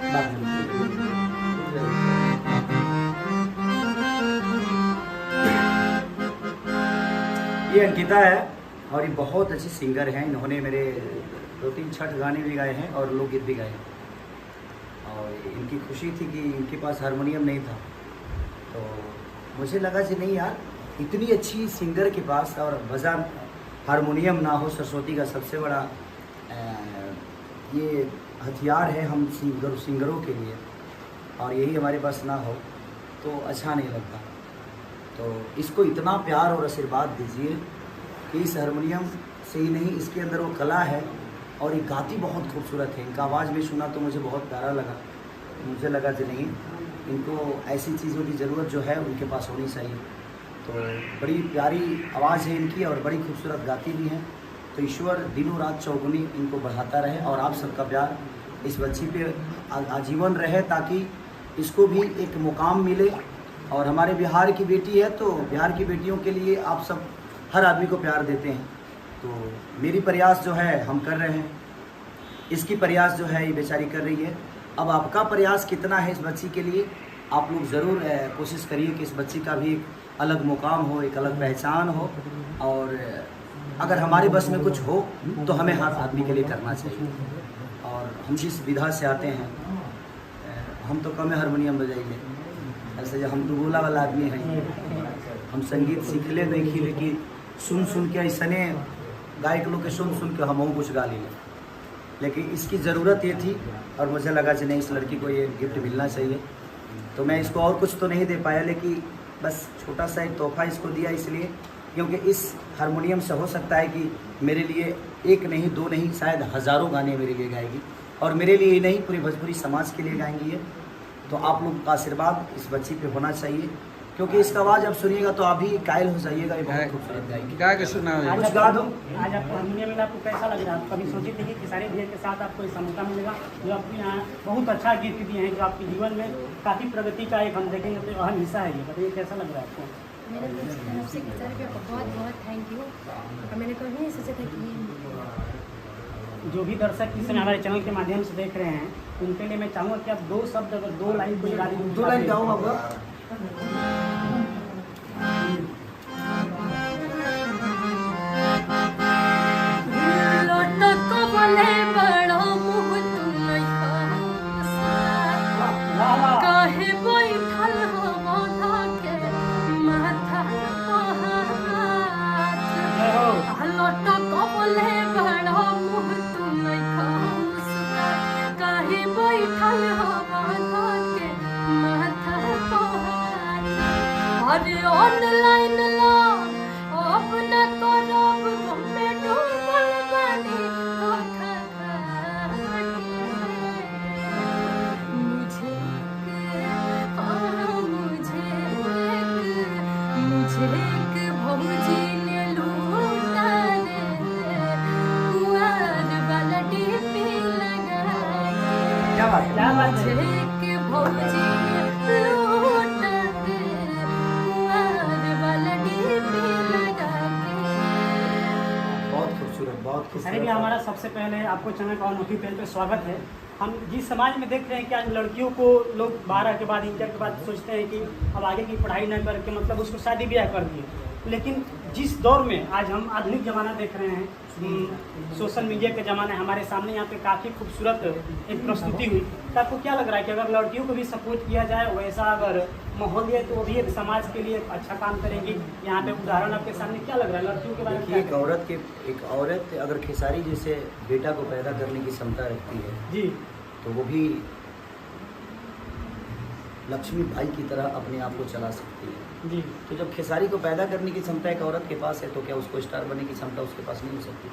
ये अंकिता है और ये बहुत अच्छी सिंगर हैं। इन्होंने मेरे 2-3 छठ गाने भी गाए हैं और लोकगीत भी गाए हैं। और इनकी खुशी थी कि इनके पास हारमोनियम नहीं था, तो मुझे लगा कि नहीं यार, इतनी अच्छी सिंगर के पास और बजान हारमोनियम ना हो। सरस्वती का सबसे बड़ा ये हथियार है हम सिंगरों के लिए, और यही हमारे पास ना हो तो अच्छा नहीं लगता। तो इसको इतना प्यार और आशीर्वाद दीजिए कि इस हारमोनियम से ही नहीं, इसके अंदर वो कला है और ये गाती बहुत खूबसूरत है। इनका आवाज़ में सुना तो मुझे बहुत प्यारा लगा। मुझे लगा कि नहीं, इनको ऐसी चीज़ों की ज़रूरत जो है उनके पास होनी चाहिए। तो बड़ी प्यारी आवाज़ है इनकी और बड़ी खूबसूरत गाती भी हैं। तो ईश्वर दिनों रात चौगुनी इनको बढ़ाता रहे और आप सबका प्यार इस बच्ची पे आजीवन रहे, ताकि इसको भी एक मुकाम मिले। और हमारे बिहार की बेटी है, तो बिहार की बेटियों के लिए आप सब हर आदमी को प्यार देते हैं। तो मेरी प्रयास जो है हम कर रहे हैं, इसकी प्रयास जो है ये बेचारी कर रही है। अब आपका प्रयास कितना है इस बच्ची के लिए, आप लोग ज़रूर कोशिश करिए कि इस बच्ची का भी एक अलग मुकाम हो, एक अलग पहचान हो। और अगर हमारे बस में कुछ हो तो हमें हर आदमी के लिए करना चाहिए। और हम जिस विधा से आते हैं, हम तो कम हारमोनियम बजाइए, ऐसे हम तो गोला वाला आदमी हैं। हम संगीत सीख ले नहीं खी, लेकिन सुन सुन के ऐसने गायक लोग के सुन के हम कुछ गा लें। लेकिन इसकी ज़रूरत ये थी और मुझे लगा कि नहीं, इस लड़की को ये गिफ्ट मिलना चाहिए। तो मैं इसको और कुछ तो नहीं दे पाया, लेकिन बस छोटा सा एक तोहफा इसको दिया, इसलिए क्योंकि इस हारमोनियम से हो सकता है कि मेरे लिए एक नहीं, दो नहीं, शायद हज़ारों गाने मेरे लिए गाएगी। और मेरे लिए ही नहीं, पूरे भोजपुरी समाज के लिए गाएंगी ये। तो आप लोग का आशीर्वाद इस बच्ची पे होना चाहिए, क्योंकि इसका आवाज़ आप सुनिएगा तो आप भी कायल हो जाइएगा। ये बहुत खूबसूरत गाएगी। गा के सुना कुछ गा दो। आज आप हारमोनियम में आपको कैसा लग रहा है? आप कभी सोचे थे कि खेसारी भैया के साथ आपको ऐसा मौका मिलेगा, जो आपके यहाँ बहुत अच्छा गिफ्ट दिए हैं, जो आपके जीवन में काफ़ी प्रगति का एक हम देखेंगे तो अहम हिस्सा है। ये बताइए कैसा लग रहा है आपको? मेरे तरफ से खेसारी भैया को बहुत बहुत थैंक यू। और मैंने कभी नहीं सोचा था कि जो भी दर्शक इस समय हमारे चैनल के माध्यम से देख रहे हैं, उनके लिए मैं चाहूँगा कि आप 2 शब्द, अगर 2 लाइन कोई गा दें। 2 लाइन गाऊँ आपका? ऑनलाइन ला अपना करब घूमे डूबल बानी मुझे एक भौजी ने लूटा रे, कुआर वाला टीपी लगा। क्या बात है? मुझे एक भौजी ने लूटा रे, कुआर वाला टीपी लगा के। बहुत खूबसूरत, बहुत अरे खूबसूरत। भी हमारा सबसे पहले आपको चैनल का अनोखी पहल पे स्वागत है। हम जिस समाज में देख रहे हैं कि आज लड़कियों को लोग 12 के बाद, इंटर के बाद सोचते हैं कि अब आगे की पढ़ाई न करके मतलब उसको शादी ब्याह कर दिए। लेकिन जिस दौर में आज हम आधुनिक ज़माना देख रहे हैं, सोशल मीडिया के ज़माना, हमारे सामने यहाँ पे काफ़ी खूबसूरत एक प्रस्तुति हुई। तो आपको क्या लग रहा है कि अगर लड़कियों को भी सपोर्ट किया जाए, वैसा अगर माहौल दिए, तो वो भी एक समाज के लिए एक अच्छा काम करेंगी? यहाँ पे उदाहरण आपके सामने क्या लग रहा है लड़कियों के बारे में? देखिए, एक औरत अगर खेसारी जैसे बेटा को पैदा करने की क्षमता रखती है जी, तो वो भी लक्ष्मी भाई की तरह अपने आप को चला सकती है। जी, तो जब खेसारी को पैदा करने की क्षमता एक औरत के पास है, तो क्या उसको स्टार बनने की क्षमता उसके पास नहीं हो सकती?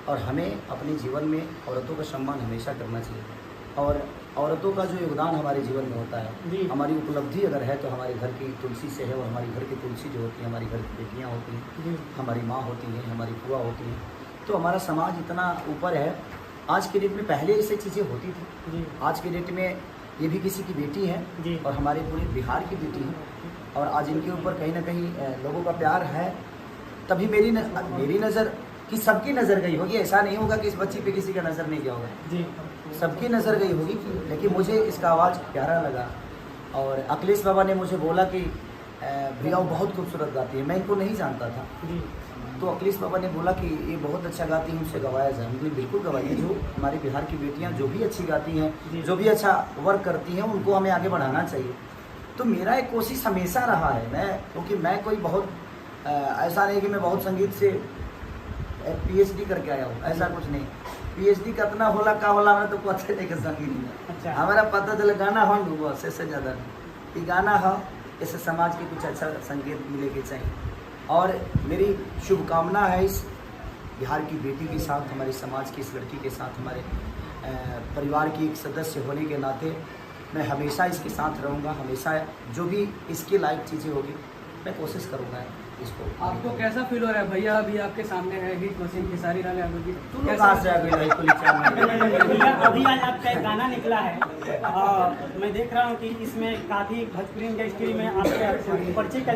और हमें अपने जीवन में औरतों का सम्मान हमेशा करना चाहिए। और औरतों का जो योगदान हमारे जीवन में होता जी। है, हमारी उपलब्धि अगर है तो हमारे घर की तुलसी से है। और हमारी घर की तुलसी जो होती है, हमारी घर की बेटियाँ होती हैं, जी, हमारी माँ होती हैं, हमारी बुआ होती हैं। तो हमारा समाज इतना ऊपर है। आज के डेट में पहले ऐसी चीज़ें होती थी, जी, आज के डेट में ये भी किसी की बेटी है जी। और हमारे पूरे बिहार की बेटी है। और आज इनके ऊपर कहीं ना कहीं लोगों का प्यार है। तभी मेरी नज़र कि सबकी नज़र गई होगी। ऐसा नहीं होगा कि इस बच्ची पे किसी का नज़र नहीं गया होगा। जी। सबकी नज़र गई होगी लेकिन मुझे इसका आवाज़ प्यारा लगा। और अखिलेश बाबा ने मुझे बोला कि भैया वो बहुत खूबसूरत गाती है, मैं इनको नहीं जानता था। जी तो अखिलेश बाबा ने बोला कि ये बहुत अच्छा गाती है, उनसे गवाया जाए। हमने बिल्कुल गवाइए, जो हमारे बिहार की बेटियां जो भी अच्छी गाती हैं, जो भी अच्छा वर्क करती हैं, उनको हमें आगे बढ़ाना चाहिए। तो मेरा एक कोशिश हमेशा रहा है, क्योंकि मैं कोई बहुत ऐसा नहीं कि मैं बहुत संगीत से PhD करके आया हूँ, ऐसा कुछ नहीं। PhD कितना होला का होला मैं तो पता नहीं कि संगीत में अच्छा हमारा पता चला गाना हो बस, इससे ज़्यादा नहीं। ये गाना हो, इससे समाज के कुछ अच्छा संकेत मिले के चाहिए। और मेरी शुभकामना है इस बिहार की बेटी के साथ, हमारे समाज की इस लड़की के साथ, हमारे परिवार की एक सदस्य होने के नाते मैं हमेशा इसके साथ रहूँगा। हमेशा जो भी इसके लायक चीज़ें होगी मैं कोशिश करूँगा इसको। आपको कैसा फील हो रहा है? भैया अभी आपके सामने है हिट वसीम खेसारी लाल यादव जी, तुम लोग कहाँ से आ गए को लिखा भैया अभी आज आपका एक गाना निकला है, मैं देख रहा हूँ कि इसमें काफ़ी भोजपुरी इंडस्ट्री में आपके परिचय का